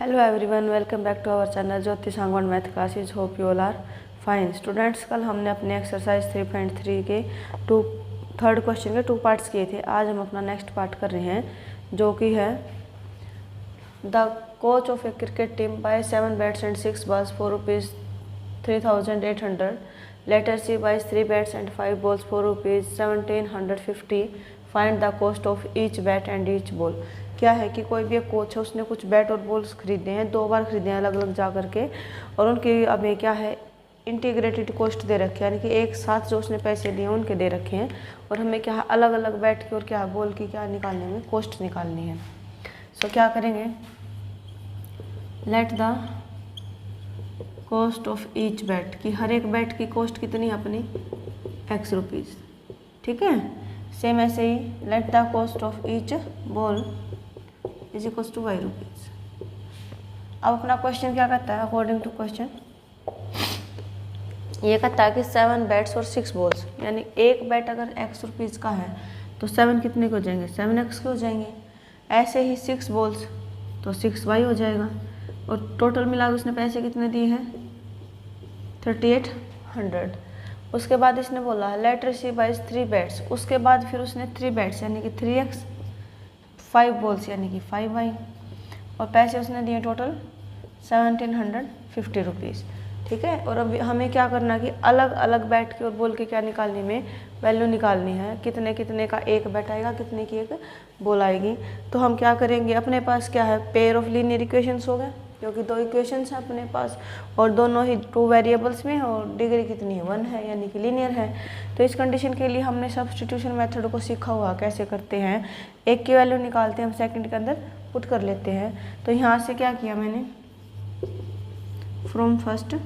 Hello everyone, welcome back to our channel Jyoti Sangwan math classes. Hope you all are fine. Students, कल हमने अपने exercise 3.3 के third question के 2 parts किए थे. आज हम अपना नेक्स्ट पार्ट कर रहे हैं जो कि है the coach of a cricket team buy 7 bats and 6 balls for rupees 3800. Later she buys 3 bats and 5 balls for rupees 1750. Find the cost of each bat and each ball. क्या है कि कोई भी एक कोच है, उसने कुछ बैट और बॉल्स खरीदे हैं, 2 बार खरीदे हैं अलग अलग जा करके, और उनकी अभी क्या है इंटीग्रेटेड कॉस्ट दे रखे हैं, यानी कि एक साथ जो उसने पैसे लिए उनके दे रखे हैं, और हमें क्या है अलग अलग बैट की और क्या बॉल की क्या निकालने में कॉस्ट निकालनी है. सो क्या करेंगे, late the cost of each bat, कि हर एक बैट की कॉस्ट कितनी है अपनी x रुपीज़. ठीक है, सेम ऐसे ही let the cost of each ball is equal to y rupees. अब अपना क्वेश्चन क्या कहता है, अकॉर्डिंग टू क्वेश्चन ये कहता है कि 7 बैट्स और 6 balls, यानी एक बैट अगर x रुपीज़ का है तो 7 कितने के हो जाएंगे, 7x के हो जाएंगे. ऐसे ही 6 balls तो 6y हो जाएगा, और टोटल मिला के उसने पैसे कितने दिए हैं 3800. उसके बाद इसने बोला लेट रिसीव बाइज 3 बैट्स. उसके बाद फिर उसने 3 बैट्स यानी कि 3x, 5 balls यानी कि 5y, और पैसे उसने दिए टोटल 1750 रुपीज़. ठीक है, और अभी हमें क्या करना है कि अलग अलग बैट की और बॉल के क्या निकालने में वैल्यू निकालनी है, कितने कितने का एक बैट आएगा, कितने की एक बॉल आएगी. तो हम क्या करेंगे, अपने पास क्या है पेयर ऑफ लीनियर इक्वेशंस हो गए, क्योंकि 2 इक्वेशंस हैं अपने पास और दोनों ही 2 वेरिएबल्स में, और डिग्री कितनी है 1 है, यानी कि लीनियर है. तो इस कंडीशन के लिए हमने सब्स्टिट्यूशन मेथड को सीखा हुआ कैसे करते हैं. एक की वैल्यू निकालते हैं हम, सेकंड के अंदर पुट कर लेते हैं. तो यहाँ से क्या किया मैंने, फ्रॉम फर्स्ट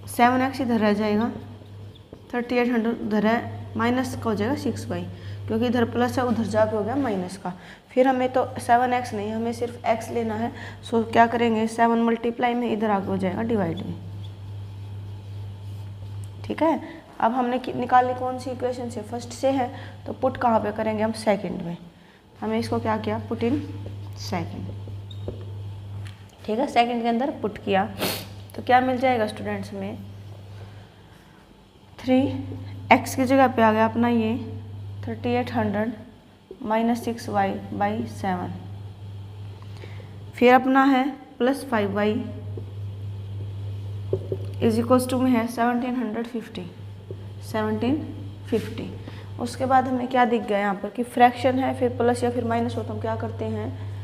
7x इधर रह जाएगा, 3800 उधर है, माइनस का हो जाएगा 6y, क्योंकि इधर प्लस है उधर जाके हो गया माइनस का. फिर हमें तो 7x नहीं, हमें सिर्फ x लेना है. सो क्या करेंगे, 7 मल्टीप्लाई में इधर आगे हो जाएगा डिवाइड में. ठीक है, अब हमने निकाली कौन सी इक्वेशन से, फर्स्ट से है, तो पुट कहाँ पे करेंगे हम, सेकंड में. हमें इसको क्या किया, पुट इन सेकंड. ठीक है, सेकंड के अंदर पुट किया तो क्या मिल जाएगा स्टूडेंट्स में, 3x की जगह पे आ गया अपना ये 3800 माइनस 6y बाई 7. फिर अपना है plus 5y is equals to में है 1750. उसके बाद हमें क्या दिख गया यहाँ पर कि फ्रैक्शन है, फिर प्लस या फिर माइनस हो तो हम क्या करते हैं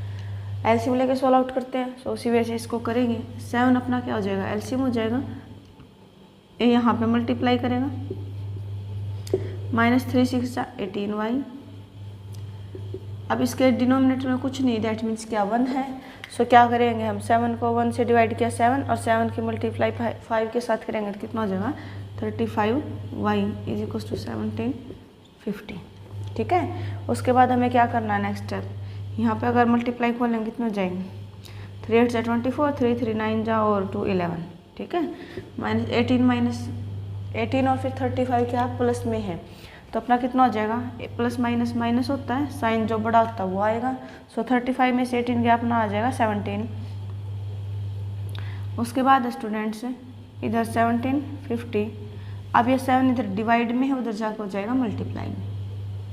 एलसीएम लेके सॉल्व आउट करते हैं. सो उसी वजह से इसको करेंगे. 7 अपना क्या हो जाएगा, एलसीएम हो जाएगा, ये यहाँ पे मल्टीप्लाई करेगा, माइनस 3 6 18y. अब इसके डिनोमिनेटर में कुछ नहीं, दैट मीन्स क्या 1 है. सो क्या करेंगे हम, 7 को 1 से डिवाइड किया 7, और 7 की मल्टीप्लाई 5 के साथ करेंगे तो कितना हो जाएगा 35y इज इक्वल टू 1750. ठीक है, उसके बाद हमें क्या करना है नेक्स्ट स्टेप, यहाँ पे अगर मल्टीप्लाई खोलेंगे कितने हो जाएंगे, 3 8 24, 3 3 9 जा और 2 11. ठीक है, माइनस 18 और फिर 35 क्या प्लस में है, तो अपना कितना हो जाएगा, प्लस माइनस माइनस होता है, साइन जो बड़ा होता है वो आएगा. सो 35 में से 18 गया अपना आ जाएगा 17. उसके बाद स्टूडेंट्स इधर 1750. अब ये 7 इधर डिवाइड में है, उधर जाकर हो जाएगा मल्टीप्लाई में.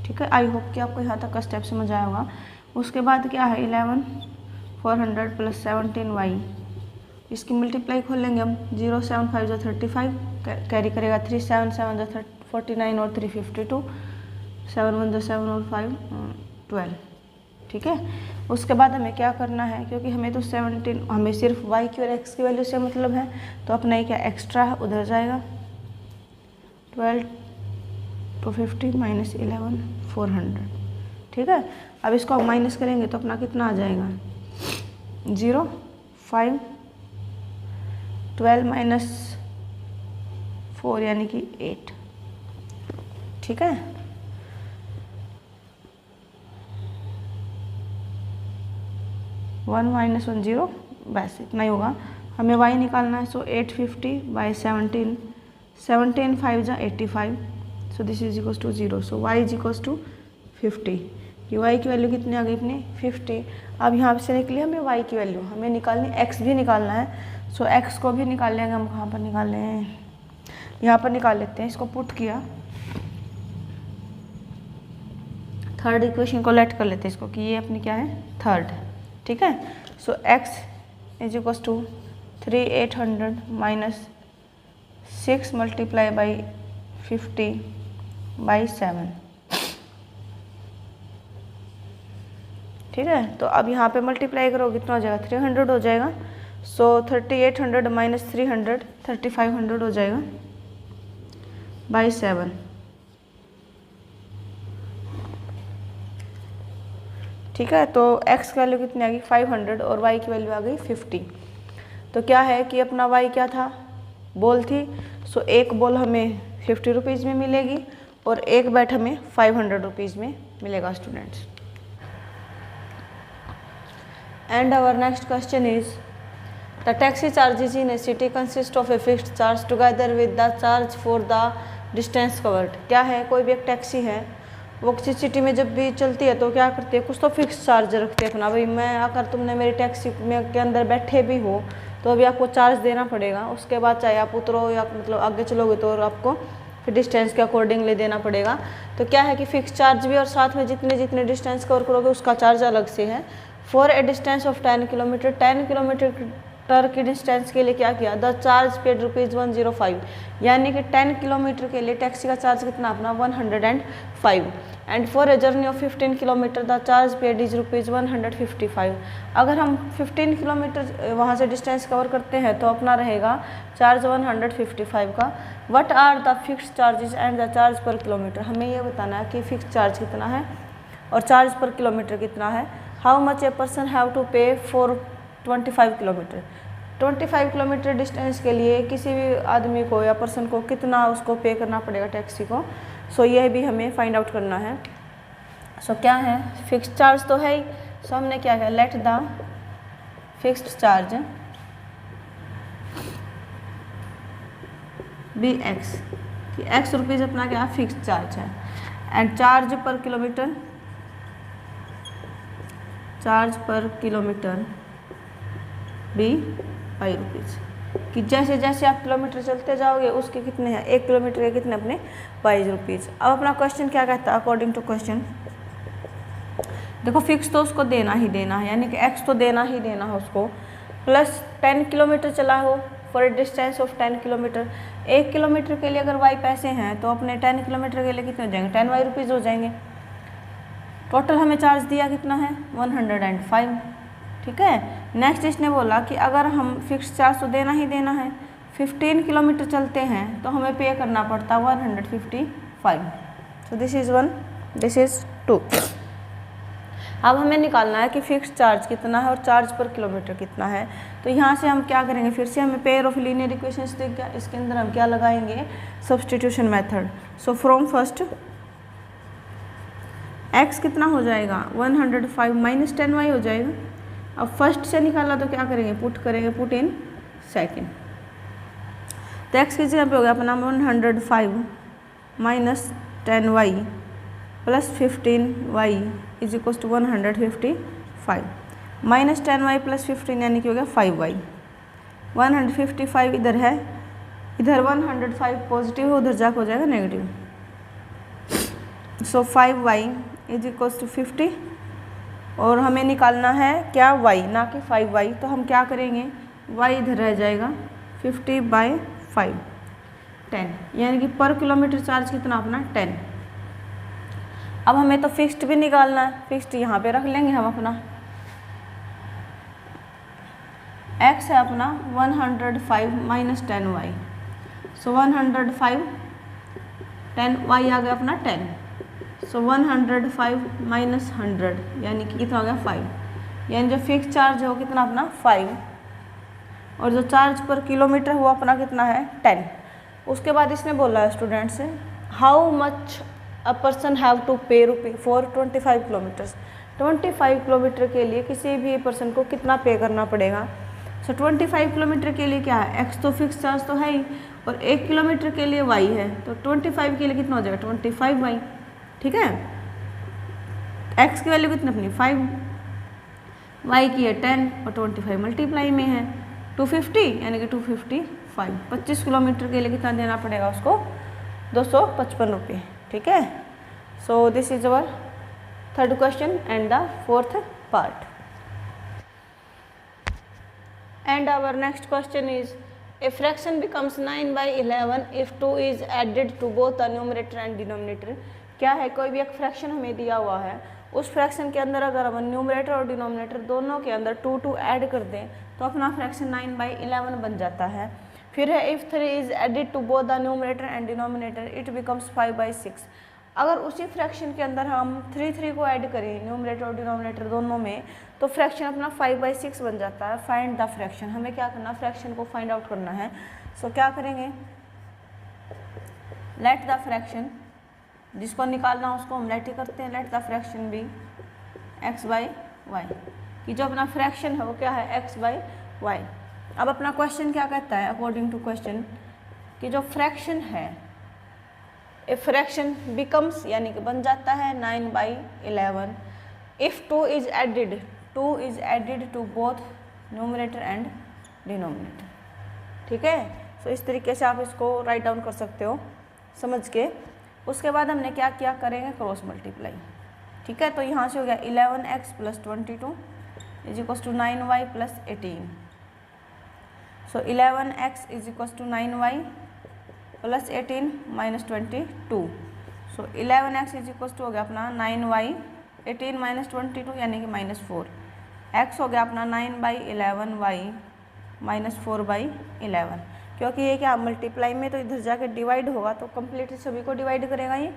ठीक है, आई होप कि आपको यहाँ तक का स्टेप समझ आया होगा. उसके बाद क्या है 11 400 प्लस 17y, इसकी मल्टीप्लाई खोलेंगे हम, 0 7 5 जो 35 कैरी करेगा, 3 7 7 जो 49 और 3 52, 7 1 जो 7 और 5 12. ठीक है, उसके बाद हमें क्या करना है, क्योंकि हमें तो 17 हमें सिर्फ y की और x की वैल्यू से मतलब है, तो अपना ये क्या एक्स्ट्रा है उधर जाएगा, 12 250 माइनस 11 400. ठीक है, अब इसको हम माइनस करेंगे तो अपना कितना आ जाएगा, 0 5 12 माइनस 4 यानी कि 8. ठीक है, वन माइनस 1 0, बस इतना ही होगा. हमें y निकालना है. सो 850 बाई 17, 17 5 जा 85. So this is equals to 0. So y is equals to 50. कि y की वैल्यू कितनी आ गई अपनी 50। अब यहाँ से निकली हमें y की वैल्यू, हमें निकालनी x भी निकालना है। सो x को भी निकाल लेंगे हम। कहाँ पर निकाल लें, यहाँ पर निकाल लेते हैं। इसको पुट किया, थर्ड इक्वेशन को लेट कर लेते हैं इसको कि ये अपनी क्या है थर्ड, ठीक है। So x is equals to 3800 minus 6 multiply by 50/7, ठीक है। तो अब यहाँ पे मल्टीप्लाई करो कितना हो जाएगा 300 हो जाएगा। सो 3800 माइनस 300 3500 हो जाएगा बाई 7, ठीक है। तो x की वैल्यू कितनी आ गई 500 और y की वैल्यू आ गई 50। तो क्या है कि अपना y क्या था, बॉल थी। सो एक बॉल हमें 50 रुपीज़ में मिलेगी और एक बैट हमें 500 रुपीज़ में मिलेगा students. And our next question is, the taxi charges in a city consist of a fixed charge together with the charge for the distance covered। क्या है, कोई भी एक टैक्सी है, वो किसी सिटी में जब भी चलती है तो क्या करती है, कुछ तो फिक्स चार्ज रखते हैं अपना। भाई मैं अगर तुमने मेरी टैक्सी में के अंदर बैठे भी हो तो अभी आपको चार्ज देना पड़ेगा। उसके बाद चाहे आप उतरो या मतलब आगे चलोगे तो आपको फिर डिस्टेंस के अकॉर्डिंगली देना पड़ेगा। तो क्या है कि फिक्स चार्ज भी और साथ में जितने जितने डिस्टेंस कवर करोगे उसका चार्ज अलग से है। For a distance of 10 kilometre, 10 kilometre की डिस्टेंस के लिए क्या किया, द चार्ज पेड ₹105, यानी कि 10 किलोमीटर के लिए टैक्सी का चार्ज कितना अपना 105। And for a journey of 15 kilometre the charge paid is ₹155। अगर हम 15 किलोमीटर वहाँ से डिस्टेंस कवर करते हैं तो अपना रहेगा चार्ज 155 का। What are the fix charges and the charge per kilometre, हमें ये बताना है कि फिक्स चार्ज कितना है और चार्ज पर किलोमीटर कितना है। How much a person have to pay for 25 kilometre, 25 kilometre distance के लिए किसी भी आदमी को या पर्सन को कितना उसको पे करना पड़ेगा टैक्सी को। सो यह भी हमें फाइंड आउट करना है। सो क्या है, फिक्स्ड चार्ज तो है ही। सो हमने क्या किया, let the fixed charge be x, कि x रुपीज़ अपना क्या फिक्स्ड चार्ज है। And charge per kilometre, charge per kilometre भी 5 रुपीज़, कि जैसे जैसे आप किलोमीटर चलते जाओगे उसके कितने हैं, 1 किलोमीटर के कितने अपने 22 रुपीज़। अब अपना क्वेश्चन क्या कहता है, अकॉर्डिंग टू क्वेश्चन देखो फिक्स तो उसको देना ही देना है, यानी कि x तो देना ही देना है उसको, प्लस 10 किलोमीटर चला हो for a distance of 10 kilometre. 1 kilometre के लिए अगर y पैसे हैं तो अपने 10 किलोमीटर के लिए कितने हो जाएंगे, 10 y रुपीज़ हो जाएंगे। टोटल हमें चार्ज दिया कितना है 105, ठीक है। नेक्स्ट इसने बोला कि अगर हम फिक्स चार्ज तो देना ही देना है, 15 किलोमीटर चलते हैं तो हमें पे करना पड़ता 155। So this is 1, this is 2। अब हमें निकालना है कि फिक्स चार्ज कितना है और चार्ज पर किलोमीटर कितना है। तो यहाँ से हम क्या करेंगे, फिर से हमें पेयर ऑफ लीनियर इक्वेशंस दिख गया, इसके अंदर हम क्या लगाएंगे, substitution method. So from first x कितना हो जाएगा 105 माइनस 10y हो जाएगा। अब फर्स्ट से निकाला तो क्या करेंगे, पुट करेंगे, पुट इन सेकेंड। तो x की जगह पे हो गया अपना 105 minus 10y plus 15y is equal to 155 minus 10y plus 15 यानी कि हो गया 5y। 155 इधर है, इधर 105 पॉजिटिव उधर जाकर हो जाएगा negative. So 5y is equal to 50 और हमें निकालना है क्या y, ना कि 5y। तो हम क्या करेंगे, y इधर रह जाएगा 50/5 10, यानी कि पर किलोमीटर चार्ज कितना अपना 10। अब हमें तो फिक्स्ड भी निकालना है, फिक्स्ड यहाँ पे रख लेंगे हम अपना। x है अपना 105 माइनस 10y, सो 105 10y आ गया अपना 10। सो 105 माइनस 100 यानी कि कितना हो गया 5, यानी जो फिक्स चार्ज है वो कितना अपना 5 और जो चार्ज पर किलोमीटर वो अपना कितना है 10। उसके बाद इसने बोला है स्टूडेंट से how much a person have to pay rupee for 25 kilometres. 25 kilometre के लिए किसी भी पर्सन को कितना पे करना पड़ेगा। सो 25 किलोमीटर के लिए क्या है, x तो फिक्स चार्ज तो है ही और 1 किलोमीटर के लिए y है, तो 25 के लिए कितना हो जाएगा 25y, ठीक है। x की वैल्यू कितनी अपनी 5, y की है 10 और 25 मल्टीप्लाई में है 250 यानी कि 255। 25 किलोमीटर के लिए कितना देना पड़ेगा उसको 255 रुपये। ठीक है। सो this is our third question and the fourth part. And our next question is, a fraction becomes 9/11 if 2 is added to both the numerator and denominator। क्या है, कोई भी एक फ्रैक्शन हमें दिया हुआ है, उस फ्रैक्शन के अंदर अगर हम न्यूमरेटर और डिनोमिनेटर दोनों के अंदर 2 ऐड कर दें तो अपना फ्रैक्शन 9/11 बन जाता है। फिर है if 3 is added to both the numerator and denominator it becomes 5/6। अगर उसी फ्रैक्शन के अंदर हम 3 को ऐड करें न्यूमरेटर और डिनोमिनेटर दोनों में तो फ्रैक्शन अपना 5/6 बन जाता है। फाइंड द फ्रैक्शन, हमें क्या करना, फ्रैक्शन को फाइंड आउट करना है। सो क्या करेंगे, लेट द फ्रैक्शन, जिसको निकालना उसको हम लेट ही करते हैं, let the fraction B x/y, कि जो अपना फ्रैक्शन है वो क्या है x/y। अब अपना क्वेश्चन क्या कहता है, अकॉर्डिंग टू क्वेश्चन, कि जो फ्रैक्शन है ए फ्रैक्शन बिकम्स यानी कि बन जाता है 9/11 if 2 is added to both numerator and denominator. ठीक है। सो इस तरीके से आप इसको राइट डाउन कर सकते हो समझ के। उसके बाद हमने क्या किया, करेंगे क्रॉस मल्टीप्लाई। ठीक है। तो यहाँ से हो गया 11x + 22 = 9y + 18। सो 11x = 9y + 18 - 22। सो 11x हो गया अपना 9y, 18 - 22 यानी कि -4। x हो गया अपना 9/11y -4/11। क्योंकि ये क्या मल्टीप्लाई में तो इधर जाके डिवाइड होगा तो कंप्लीटली सभी को डिवाइड करेगा ये।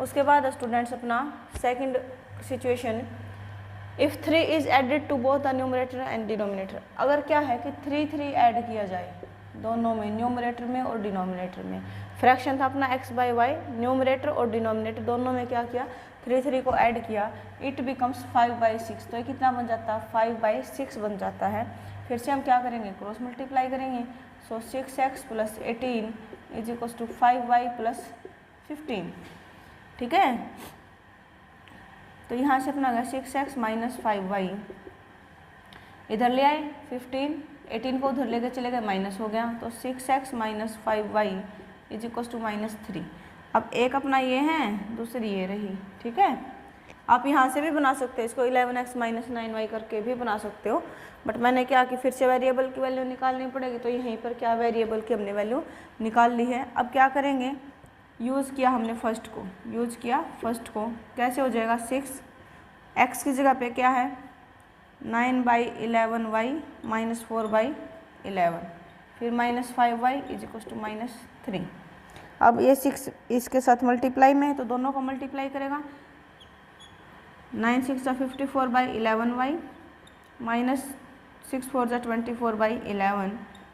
उसके बाद स्टूडेंट्स अपना second situation, if 3 is added to both the numerator and denominator. अगर क्या है कि 3 ऐड किया जाए दोनों में, न्यूमरेटर में और डिनोमिनेटर में। फ्रैक्शन था अपना x/y, न्यूमरेटर और डिनोमिनेटर दोनों में क्या किया, 3 को ऐड किया, इट बिकम्स 5/6। तो ये कितना बन जाता है 5/6 बन जाता है। फिर से हम क्या करेंगे, क्रॉस मल्टीप्लाई करेंगे। सो 6x + 18 = 5y + 15। ठीक है। तो यहाँ से अपना गया 6x - 5y, इधर ले आए 15, 18 को उधर लेकर चले गए, माइनस हो गया तो 6x - 5y = -3। अब एक अपना ये है, दूसरी ये रही। ठीक है। आप यहाँ से भी बना सकते हो इसको, 11x - 9y करके भी बना सकते हो, बट मैंने क्या कि फिर से वेरिएबल की वैल्यू निकालनी पड़ेगी तो यहीं पर क्या वेरिएबल की हमने वैल्यू निकाल ली है। अब क्या करेंगे, यूज़ किया हमने फर्स्ट को, कैसे हो जाएगा 6x की जगह पे क्या है 9/11y -4/11, फिर -5y = -3। अब ये 6 इसके साथ मल्टीप्लाई में है तो दोनों को मल्टीप्लाई करेगा। 9 6 54/11y -6 4 24/11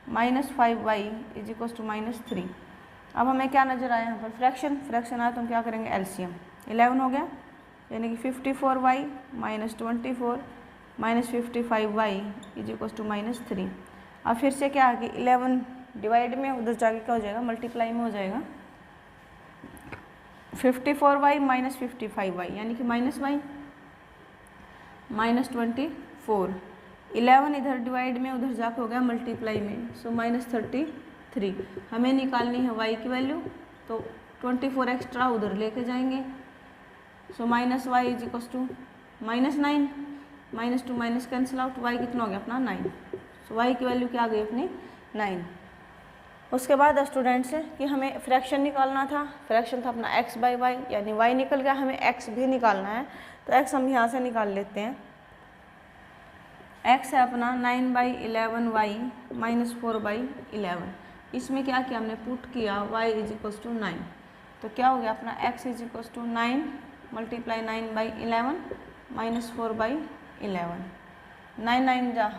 -5y = -3। अब हमें क्या नज़र आया यहाँ पर, फ्रैक्शन आया तो हम क्या करेंगे, एलसीएम। 11 हो गया यानी कि 54y - 24 -55y = -3। अब फिर से क्या है कि 11 डिवाइड में, उधर जाके क्या हो जाएगा, मल्टीप्लाई में हो जाएगा। 54y - 55y यानी कि -y -24। 11 इधर डिवाइड में, उधर जाके हो गया मल्टीप्लाई में, सो -33। हमें निकालनी है y की वैल्यू तो 24 एक्स्ट्रा उधर लेके जाएंगे। सो -y = -9, -2 minus cancel out, y कितना हो गया अपना 9। सो y की वैल्यू क्या आ गई अपनी 9। उसके बाद स्टूडेंट्स कि हमें फ्रैक्शन निकालना था, फ्रैक्शन था अपना x/y यानी y निकल गया, हमें x भी निकालना है तो x हम यहाँ से निकाल लेते हैं। x है अपना 9/11y -4/11, इसमें क्या किया हमने, पुट किया y = 9 तो क्या हो गया अपना x = 9 × 9/11 -4/11, 9 9 जा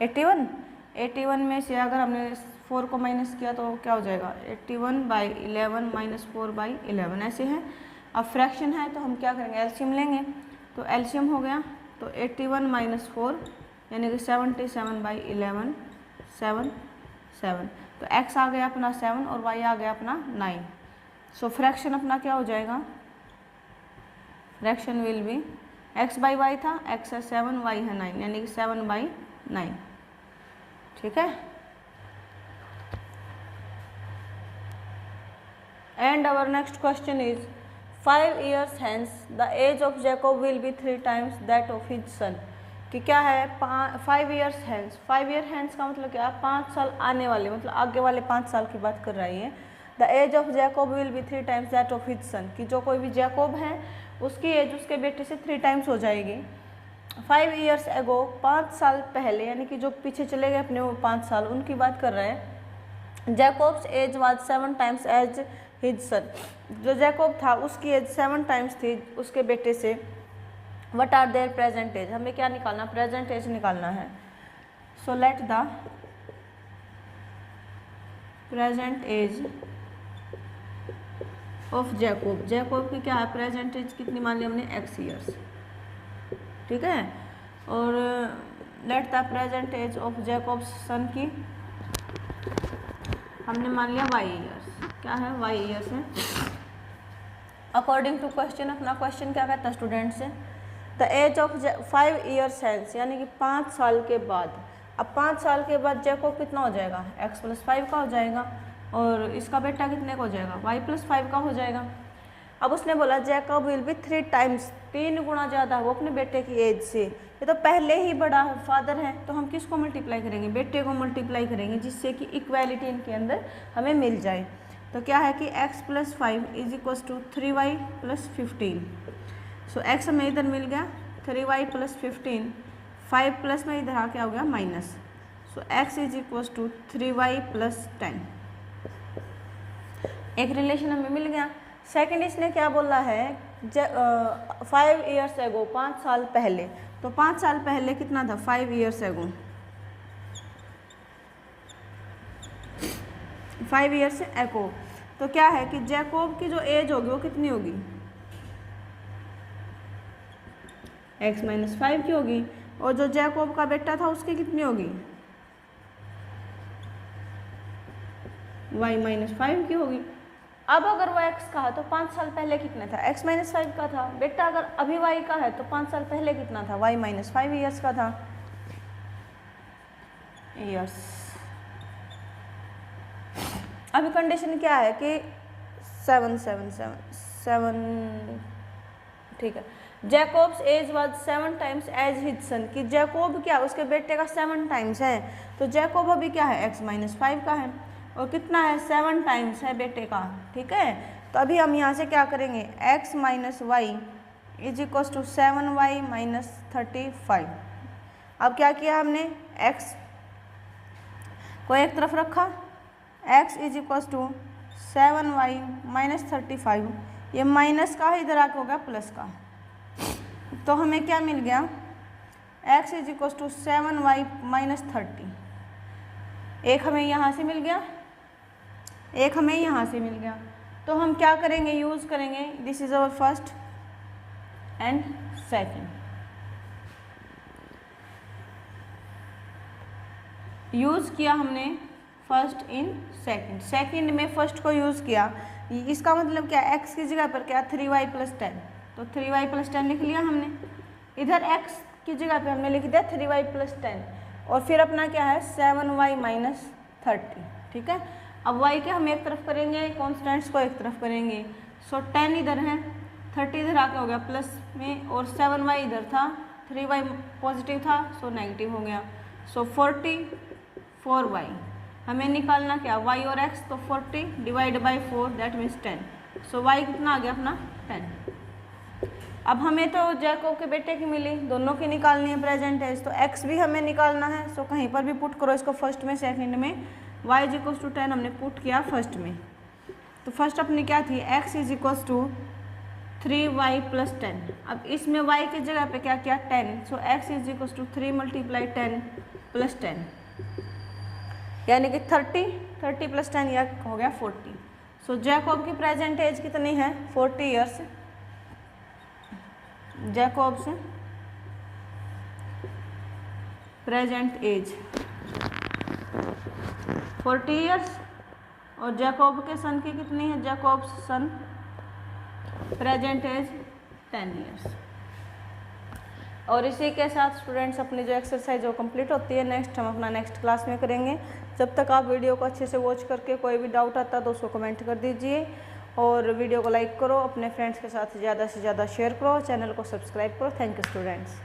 81 में से अगर हमने 4 को माइनस किया तो क्या हो जाएगा 81/11 -4/11 ऐसे है। अब फ्रैक्शन है तो हम क्या करेंगे, एलसीएम लेंगे। तो एलसीएम हो गया तो 81 - 4 यानी कि 77/11 7 तो x आ गया अपना 7 और y आ गया अपना 9। सो फ्रैक्शन अपना क्या हो जाएगा fraction will be x by y था, x है 7, y है 9, यानी कि 7/9। ठीक है। And our next question is 5 years hence the age of Jacob will be 3 times that of his son। कि क्या है 5 years hence, 5 year hence का मतलब क्या है 5 साल आने वाले, मतलब आगे वाले 5 साल की बात कर रही है। The age of Jacob will be 3 times that of his son, कि जो कोई भी जैकोब है उसकी एज उसके बेटे से 3 times हो जाएगी। 5 years ago 5 साल पहले, यानी कि जो पीछे चले गए अपने वो 5 साल, उनकी बात कर रहे हैं। Jacob's age was 7 times age his son, जो जैकोब था उसकी एज 7 times थी उसके बेटे से। What are their present age, हमें क्या निकालना, प्रेजेंट एज निकालना है। So let the present age of Jacob, Jacob की क्या है प्रेजेंट एज कितनी मान ली हमने x years। ठीक है। और let the present age of Jacob's son की हमने मान लिया y years। क्या है y years है। अकॉर्डिंग टू क्वेश्चन, अपना क्वेश्चन क्या कहता है स्टूडेंट से, the age of 5 years hence, यानी कि 5 साल के बाद। अब 5 साल के बाद जैकोब कितना हो जाएगा, x + 5 का हो जाएगा, और इसका बेटा कितने का हो जाएगा, y + 5 का हो जाएगा। अब उसने बोला जैकोब विल बी 3 times, 3 गुना ज़्यादा वो अपने बेटे की एज से। ये तो पहले ही बड़ा फादर है, तो हम किसको मल्टीप्लाई करेंगे, बेटे को मल्टीप्लाई करेंगे, जिससे कि इक्वालिटी इनके अंदर हमें मिल जाए। तो क्या है कि x + 5 = 3y + 15। सो x हमें इधर मिल गया 3y + 15, 5 प्लस में इधर आके आ गया माइनस। सो x = 3y + 10। एक रिलेशन हमें मिल गया। सेकंड इसने क्या बोला है, 5 years ago 5 साल पहले, तो 5 साल पहले कितना था 5 years ago, 5 years ago। तो क्या है कि जैकोब की जो एज होगी वो कितनी होगी, x - 5 की होगी, और जो जैकोब का बेटा था उसकी कितनी होगी, y - 5 की होगी। अब अगर वो x का है तो 5 साल पहले कितना था, x - 5 का था। बेटा अगर अभी y का है तो 5 साल पहले कितना था, y - 5 years का था। यस। अभी कंडीशन क्या है कि 7 7 7 7, ठीक है। Jacob's age was 7 times age his son, कि जैकोब क्या उसके बेटे का 7 times है, तो जैकोब अभी क्या है x - 5 का है, और कितना है 7 times है बेटे का। ठीक है। तो अभी हम यहाँ से क्या करेंगे, x - y = 7y - 35। अब क्या किया हमने, x को एक तरफ रखा, x = 7y - 35, ये माइनस का इधर आके हो गया प्लस का, तो हमें क्या मिल गया, x = 7y - 30। एक हमें यहाँ से मिल गया, एक हमें यहाँ से मिल गया। तो हम क्या करेंगे, यूज़ करेंगे, this is our first and second. Use किया हमने फर्स्ट इन सेकंड, सेकंड में फर्स्ट को यूज़ किया। इसका मतलब क्या, x की जगह पर क्या 3y + 10, तो 3y + 10 लिख लिया हमने। इधर x की जगह पे हमने लिख दिया 3y + 10, और फिर अपना क्या है 7y - 30। ठीक है। अब y के हम एक तरफ करेंगे, कॉन्स्टेंट्स को एक तरफ करेंगे। सो 10 इधर है, 30 इधर आके हो गया प्लस में, और 7y इधर था, 3y पॉजिटिव था, सो नेगेटिव हो गया। सो 44y हमें निकालना क्या, y और x, तो 40 / 4 दैट मीन्स 10। सो y कितना आ गया अपना 10। अब हमें तो जैकोब के बेटे की मिली, दोनों की निकालनी है प्रेजेंट एज, तो x भी हमें निकालना है। सो कहीं पर भी पुट करो इसको, फर्स्ट में सेकंड में। y = 10 हमने पुट किया फर्स्ट में, तो फर्स्ट अपनी क्या थी, x = 3y + 10। अब इसमें y की जगह पे क्या किया 10, सो x = 3 × 10 + 10, यानी कि 30 + 10 यह हो गया 40। सो जैकोब की प्रेजेंट एज कितनी है 40 years। Jacob's present age 40 years, और जैकोब के सन की कितनी है, Jacob's son present age 10 years. और इसी के साथ स्टूडेंट्स अपनी जो एक्सरसाइज वो कंप्लीट होती है। नेक्स्ट हम अपना नेक्स्ट क्लास में करेंगे। जब तक आप वीडियो को अच्छे से वॉच करके कोई भी डाउट आता है तो उसको कमेंट कर दीजिए, और वीडियो को लाइक करो, अपने फ्रेंड्स के साथ ज़्यादा से ज़्यादा शेयर करो, चैनल को सब्सक्राइब करो। Thank you students.